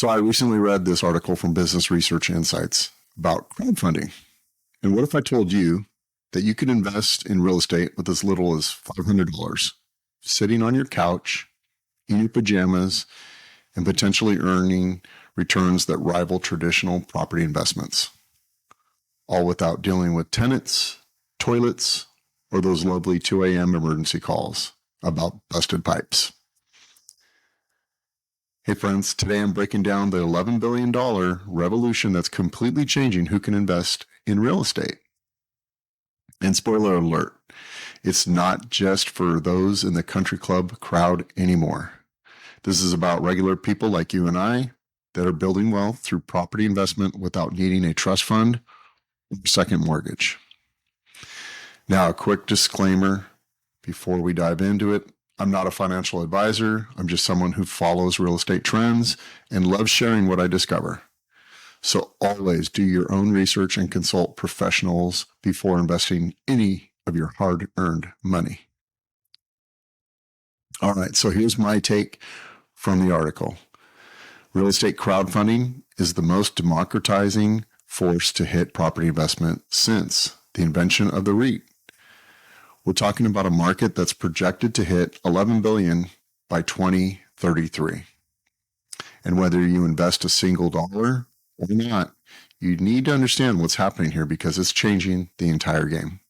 So I recently read this article from Business Research Insights about crowdfunding. And what if I told you that you could invest in real estate with as little as $500, sitting on your couch, in your pajamas, and potentially earning returns that rival traditional property investments, all without dealing with tenants, toilets, or those lovely 2 a.m. emergency calls about busted pipes? Hey friends, today I'm breaking down the $11 billion revolution that's completely changing who can invest in real estate. And spoiler alert, it's not just for those in the country club crowd anymore. This is about regular people like you and I that are building wealth through property investment without needing a trust fund or second mortgage. Now, a quick disclaimer before we dive into it. I'm not a financial advisor. I'm just someone who follows real estate trends and loves sharing what I discover. So always do your own research and consult professionals before investing any of your hard-earned money. All right, so here's my take from the article. Real estate crowdfunding is the most democratizing force to hit property investment since the invention of the REIT. We're talking about a market that's projected to hit $11 billion by 2033. And whether you invest a single dollar or not, you need to understand what's happening here because it's changing the entire game.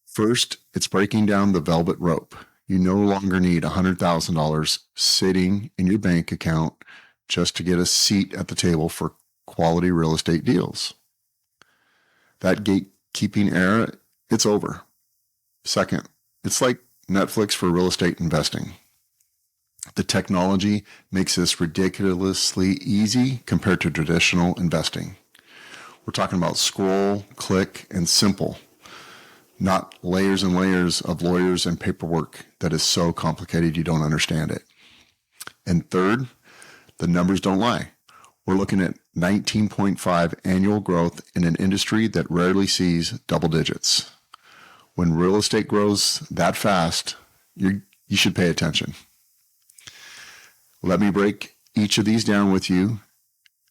First, it's breaking down the velvet rope. You no longer need $100,000 sitting in your bank account just to get a seat at the table for quality real estate deals. That gatekeeping era, it's over. Second, it's like Netflix for real estate investing. The technology makes this ridiculously easy compared to traditional investing. We're talking about scroll, click, and simple, not layers and layers of lawyers and paperwork that is so complicated you don't understand it. And third, the numbers don't lie. We're looking at 19.5 annual growth in an industry that rarely sees double digits. When real estate grows that fast, you should pay attention. Let me break each of these down with you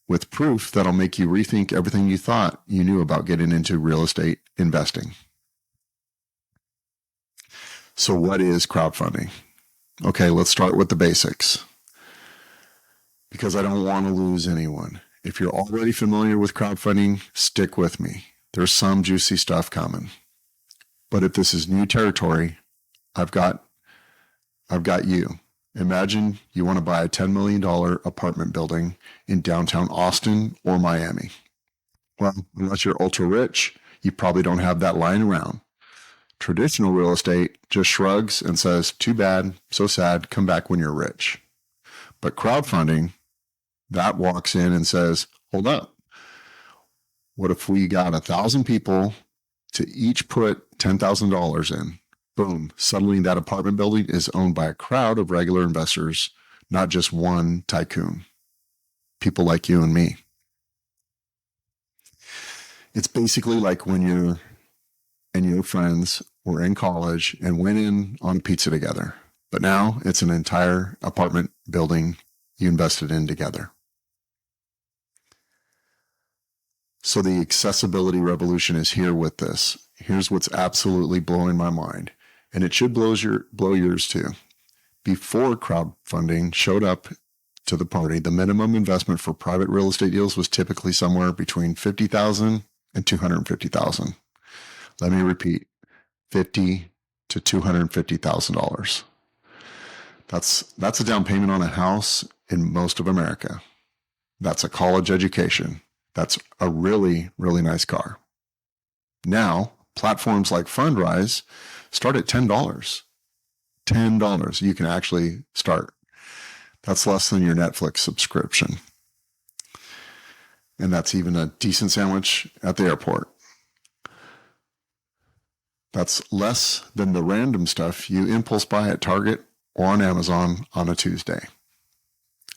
with proof that'll make you rethink everything you thought you knew about getting into real estate investing. So what is crowdfunding? Okay, let's start with the basics, because I don't want to lose anyone. If you're already familiar with crowdfunding, stick with me. There's some juicy stuff coming. But if this is new territory, I've got you. Imagine you want to buy a $10 million apartment building in downtown Austin or Miami. Well, unless you're ultra rich, you probably don't have that lying around. Traditional real estate just shrugs and says, too bad, so sad, come back when you're rich. But crowdfunding, that walks in and says, hold up. What if we got 1,000 people to each put $10,000 in? Boom, suddenly that apartment building is owned by a crowd of regular investors, not just one tycoon. People like you and me. It's basically like when you and your friends were in college and went in on pizza together. But now it's an entire apartment building you invested in together. So the accessibility revolution is here with this. Here's what's absolutely blowing my mind, and it should blow yours too. Before crowdfunding showed up to the party, the minimum investment for private real estate deals was typically somewhere between $50,000 and $250,000. Let me repeat, $50,000 to $250,000. That's a down payment on a house in most of America. That's a college education. That's a really, really nice car. Now, platforms like Fundrise start at $10. $10. You can actually start. That's less than your Netflix subscription. And that's even a decent sandwich at the airport. That's less than the random stuff you impulse buy at Target or on Amazon on a Tuesday.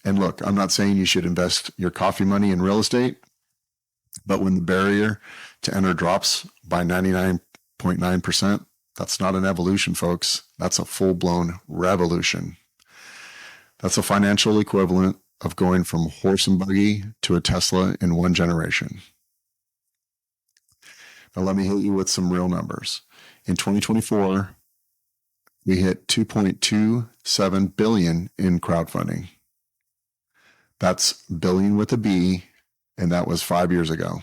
And look, I'm not saying you should invest your coffee money in real estate, but when the barrier to enter drops by 99.9%, that's not an evolution, folks. That's a full-blown revolution. That's a financial equivalent of going from horse and buggy to a Tesla in one generation. Now, let me hit you with some real numbers. In 2024, we hit 2.27 billion in crowdfunding. That's billion with a B, and that was 5 years ago.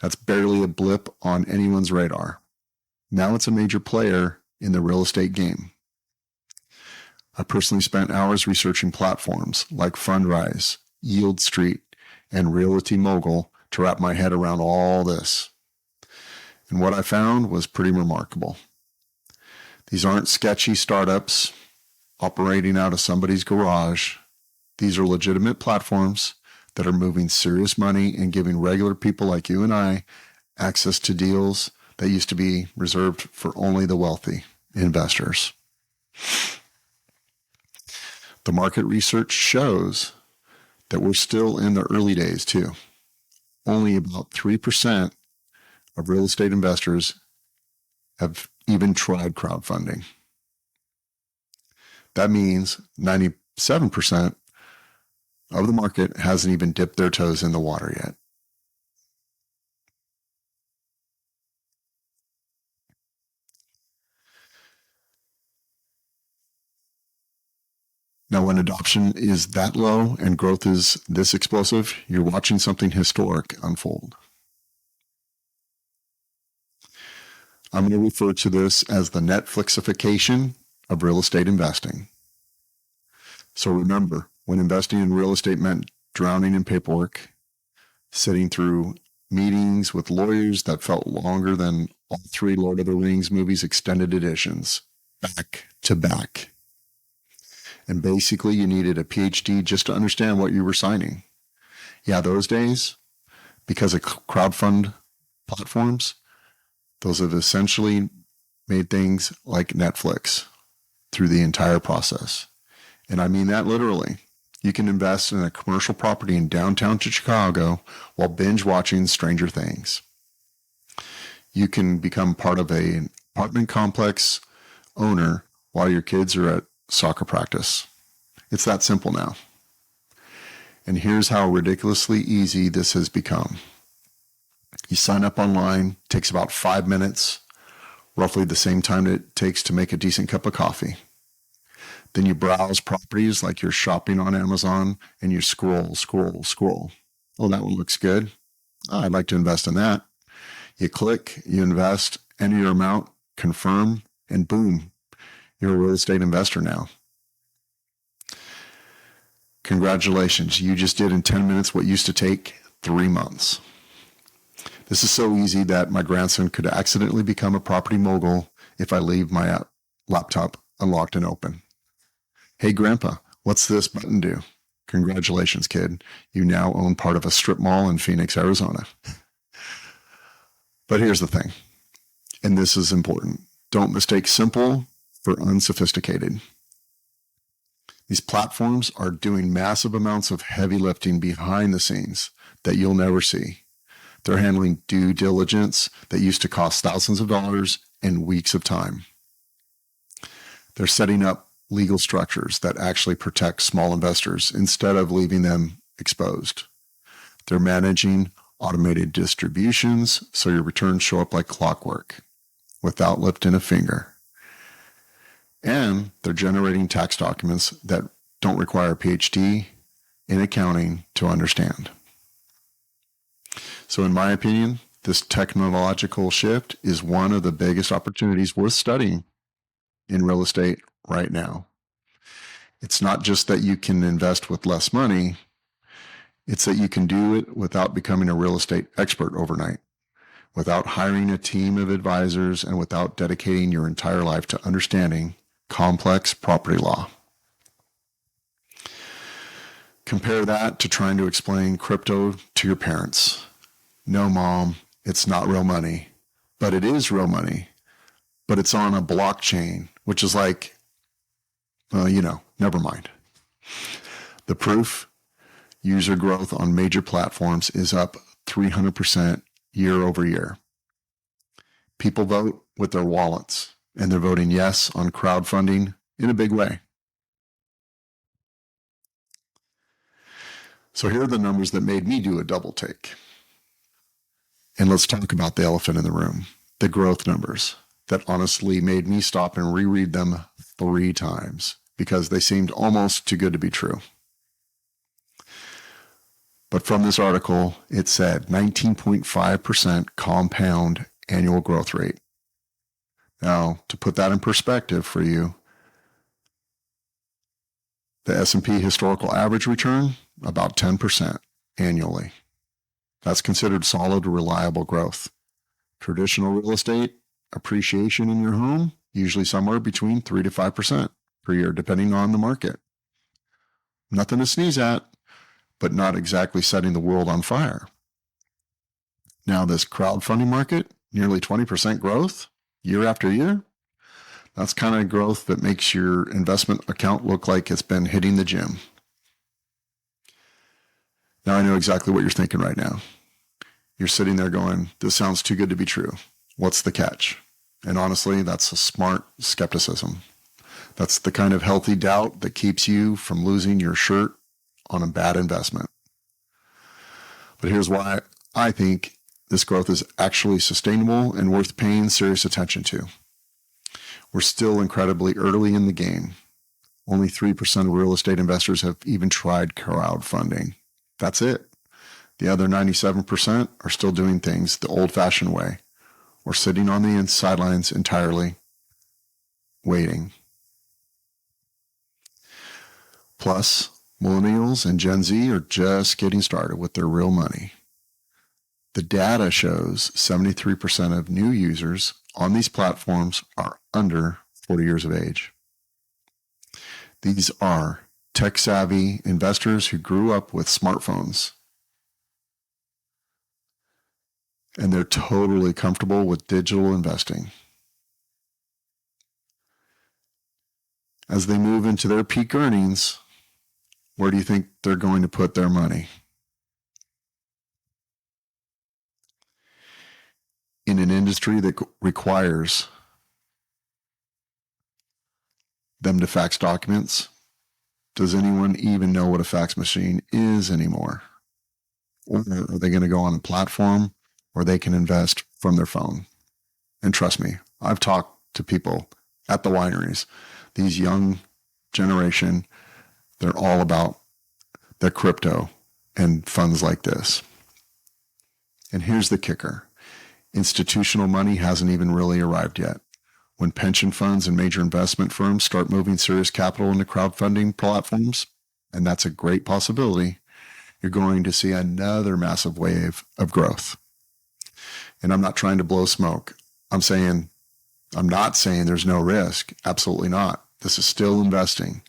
That's barely a blip on anyone's radar. Now it's a major player in the real estate game. I personally spent hours researching platforms like Fundrise, YieldStreet, and Realty Mogul to wrap my head around all this. And what I found was pretty remarkable. These aren't sketchy startups operating out of somebody's garage. These are legitimate platforms that are moving serious money and giving regular people like you and I access to deals that used to be reserved for only the wealthy investors. The market research shows that we're still in the early days too. Only about 3% of real estate investors have even tried crowdfunding. That means 97% of the market hasn't even dipped their toes in the water yet. Now, when adoption is that low and growth is this explosive, you're watching something historic unfold. I'm going to refer to this as the Netflixification of real estate investing. So remember, when investing in real estate meant drowning in paperwork, sitting through meetings with lawyers that felt longer than all 3 Lord of the Rings movies extended editions, back to back. And basically, you needed a PhD just to understand what you were signing. Yeah, those days, because of crowdfund platforms, those have essentially made things like Netflix through the entire process. And I mean that literally. You can invest in a commercial property in downtown Chicago while binge watching Stranger Things. You can become part of an apartment complex owner while your kids are at soccer practice. It's that simple now. And here's how ridiculously easy this has become. You sign up online, takes about 5 minutes, roughly the same time it takes to make a decent cup of coffee. Then you browse properties like you're shopping on Amazon, and you scroll. Oh, that one looks good. I'd like to invest in that. You click, you invest, enter your amount, confirm, and boom, you're a real estate investor now. Congratulations, you just did in 10 minutes what used to take 3 months. This is so easy that my grandson could accidentally become a property mogul if I leave my laptop unlocked and open. Hey, Grandpa, what's this button do? Congratulations, kid. You now own part of a strip mall in Phoenix, Arizona. But here's the thing, and this is important. Don't mistake simple for unsophisticated. These platforms are doing massive amounts of heavy lifting behind the scenes that you'll never see. They're handling due diligence that used to cost thousands of dollars and weeks of time. They're setting up legal structures that actually protect small investors instead of leaving them exposed. They're managing automated distributions so your returns show up like clockwork without lifting a finger. And they're generating tax documents that don't require a PhD in accounting to understand. So in my opinion, this technological shift is one of the biggest opportunities worth studying in real estate right now. It's not just that you can invest with less money, it's that you can do it without becoming a real estate expert overnight, without hiring a team of advisors, and without dedicating your entire life to understanding complex property law. Compare that to trying to explain crypto to your parents. No, Mom, it's not real money, but it is real money, but it's on a blockchain, which is like, well, never mind. The proof, user growth on major platforms is up 300% year over year. People vote with their wallets, and they're voting yes on crowdfunding in a big way. So here are the numbers that made me do a double take. And let's talk about the elephant in the room, the growth numbers that honestly made me stop and reread them 3 times because they seemed almost too good to be true. But from this article, it said 19.5% compound annual growth rate. Now, to put that in perspective for you, the S&P historical average return, about 10% annually. That's considered solid, reliable growth. Traditional real estate appreciation in your home, usually somewhere between 3 to 5% per year, depending on the market. Nothing to sneeze at, but not exactly setting the world on fire. Now, this crowdfunding market, nearly 20% growth year after year, that's kind of growth that makes your investment account look like it's been hitting the gym. Now, I know exactly what you're thinking right now. You're sitting there going, this sounds too good to be true. What's the catch? And honestly, that's a smart skepticism. That's the kind of healthy doubt that keeps you from losing your shirt on a bad investment. But here's why I think this growth is actually sustainable and worth paying serious attention to. We're still incredibly early in the game. Only 3% of real estate investors have even tried crowdfunding. That's it. The other 97% are still doing things the old-fashioned way, or sitting on the sidelines entirely, waiting. Plus, millennials and Gen Z are just getting started with their real money. The data shows 73% of new users on these platforms are under 40 years of age. These are tech-savvy investors who grew up with smartphones, and they're totally comfortable with digital investing. As they move into their peak earnings, where do you think they're going to put their money? In an industry that requires them to fax documents, does anyone even know what a fax machine is anymore? Or are they going to go on a platform where they can invest from their phone? And trust me, I've talked to people at the wineries. These young generation, they're all about the crypto and funds like this. And here's the kicker. Institutional money hasn't even really arrived yet. When pension funds and major investment firms start moving serious capital into crowdfunding platforms, and that's a great possibility, you're going to see another massive wave of growth. And I'm not trying to blow smoke. I'm not saying there's no risk. Absolutely not. This is still investing,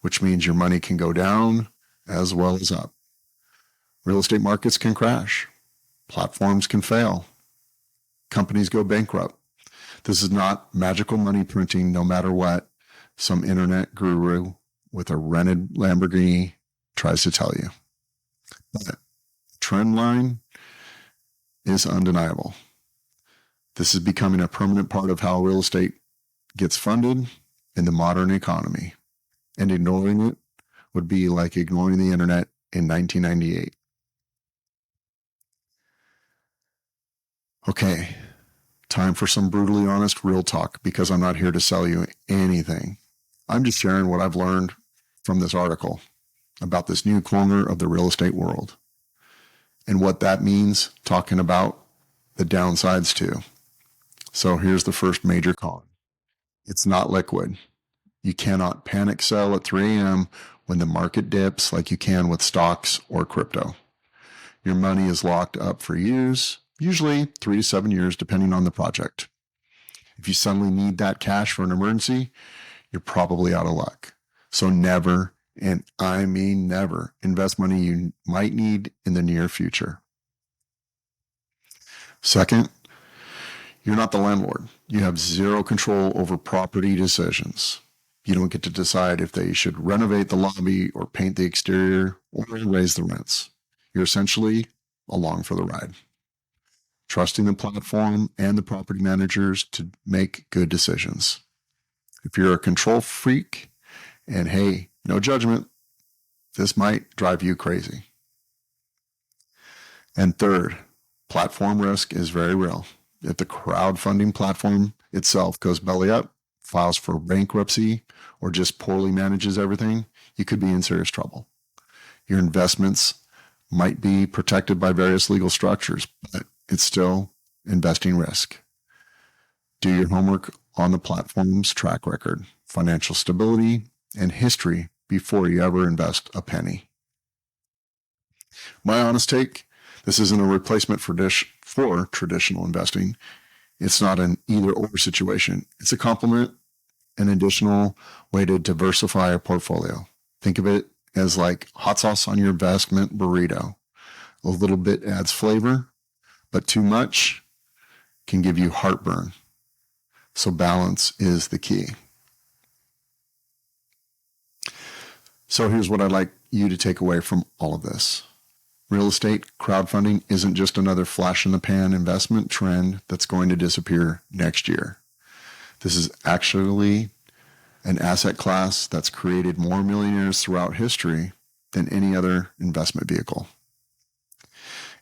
which means your money can go down as well as up. Real estate markets can crash. Platforms can fail. Companies go bankrupt. This is not magical money printing no matter what some internet guru with a rented Lamborghini tries to tell you. But the trend line is undeniable. This is becoming a permanent part of how real estate gets funded in the modern economy. And ignoring it would be like ignoring the internet in 1998. Okay, time for some brutally honest real talk, because I'm not here to sell you anything. I'm just sharing what I've learned from this article about this new corner of the real estate world and what that means, talking about the downsides too. So here's the first major con. It's not liquid. You cannot panic sell at 3 a.m. when the market dips like you can with stocks or crypto. Your money is locked up for years, usually 3 to 7 years, depending on the project. If you suddenly need that cash for an emergency, you're probably out of luck. So never, and I mean never, invest money you might need in the near future. Second, you're not the landlord. You have zero control over property decisions. You don't get to decide if they should renovate the lobby or paint the exterior or raise the rents. You're essentially along for the ride, trusting the platform and the property managers to make good decisions. If you're a control freak, and hey, no judgment, this might drive you crazy. And third, platform risk is very real. If the crowdfunding platform itself goes belly up, files for bankruptcy, or just poorly manages everything, you could be in serious trouble. Your investments might be protected by various legal structures, but it's still investing risk. Do your homework on the platform's track record, financial stability, and history before you ever invest a penny. My honest take, this isn't a replacement for traditional investing. It's not an either-or situation. It's a complement, an additional way to diversify a portfolio. Think of it as like hot sauce on your investment burrito. A little bit adds flavor, but too much can give you heartburn. So balance is the key. So here's what I'd like you to take away from all of this. Real estate crowdfunding isn't just another flash in the pan investment trend that's going to disappear next year. This is actually an asset class that's created more millionaires throughout history than any other investment vehicle.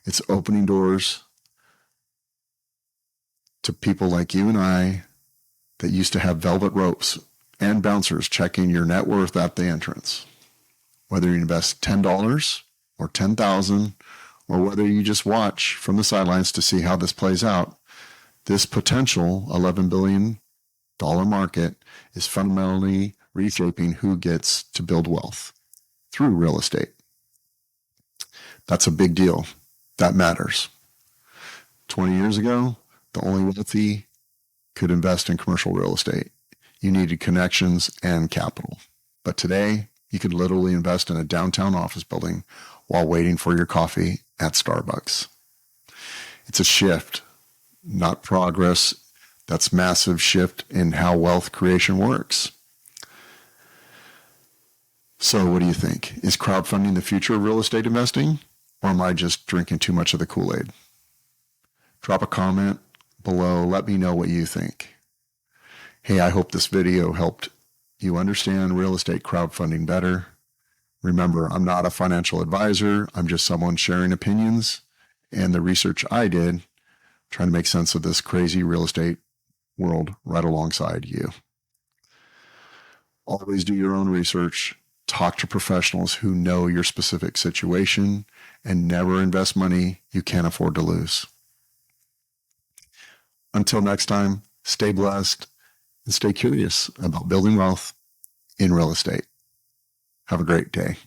It's opening doors to people like you and I that used to have velvet ropes and bouncers checking your net worth at the entrance. Whether you invest $10 or $10,000, or whether you just watch from the sidelines to see how this plays out, this potential $11 billion market is fundamentally reshaping who gets to build wealth through real estate. That's a big deal. That matters. 20 years ago, the only wealthy could invest in commercial real estate. You needed connections and capital. But today, you could literally invest in a downtown office building while waiting for your coffee at Starbucks. It's a shift, not progress. That's massive shift in how wealth creation works. So what do you think? Is crowdfunding the future of real estate investing? Or am I just drinking too much of the Kool-Aid? Drop a comment below. Let me know what you think. Hey, I hope this video helped you understand real estate crowdfunding better. Remember, I'm not a financial advisor. I'm just someone sharing opinions and the research I did, trying to make sense of this crazy real estate world right alongside you. Always do your own research. Talk to professionals who know your specific situation, and never invest money you can't afford to lose. Until next time, stay blessed and stay curious about building wealth in real estate. Have a great day.